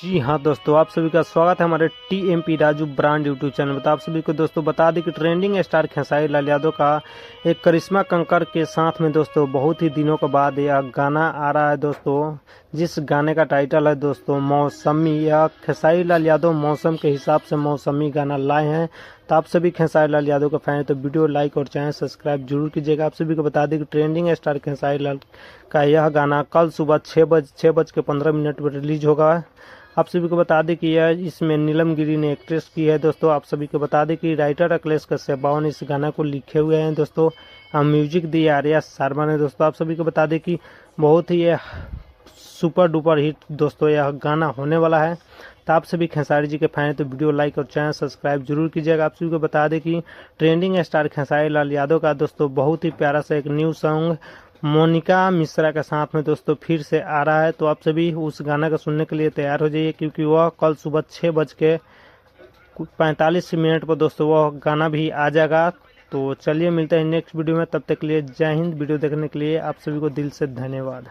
जी हाँ दोस्तों, आप सभी का स्वागत है हमारे TMP Raju brand YouTube channel पर। आप सभी को दोस्तों बता दें कि ट्रेंडिंग स्टार खेसारी लाल यादव का एक करिश्मा कंकर के साथ में दोस्तों बहुत ही दिनों के बाद यह गाना आ रहा है दोस्तों, जिस गाने का टाइटल है दोस्तों मौसमी। यह खेसारी लाल यादव मौसम के हिसाब से मौसमी गाना लाए हैं। तो आप सभी खेसारी लाल यादव का फैन है तो वीडियो लाइक और चैनल सब्सक्राइब जरूर कीजिएगा। आप सभी को बता दें कि ट्रेंडिंग स्टार खेसारी लाल का यह गाना कल सुबह 6:15 पर रिलीज होगा। आप सभी को बता दें कि यह इसमें नीलम गिरी ने एक्ट्रेस की है दोस्तों। आप सभी को बता दें कि राइटर अखिलेश कश्यप ने इस गाना को लिखे हुए हैं दोस्तों। म्यूजिक दी आर्या शर्मा ने दोस्तों। आप सभी को बता दें कि बहुत ही यह सुपर डुपर हिट दोस्तों यह गाना होने वाला है। तो आप सभी खेसारी जी के फैन हैं तो वीडियो लाइक और चैनल सब्सक्राइब जरूर कीजिएगा। आप सभी को बता दें कि ट्रेंडिंग स्टार खेसारी लाल यादव का दोस्तों बहुत ही प्यारा सा एक न्यू सॉन्ग मोनिका मिश्रा के साथ में दोस्तों फिर से आ रहा है। तो आप सभी उस गाना को सुनने के लिए तैयार हो जाइए, क्योंकि वह कल सुबह 6:45 पर दोस्तों वह गाना भी आ जाएगा। तो चलिए मिलते हैं नेक्स्ट वीडियो में, तब तक के लिए जय हिंद। वीडियो देखने के लिए आप सभी को दिल से धन्यवाद।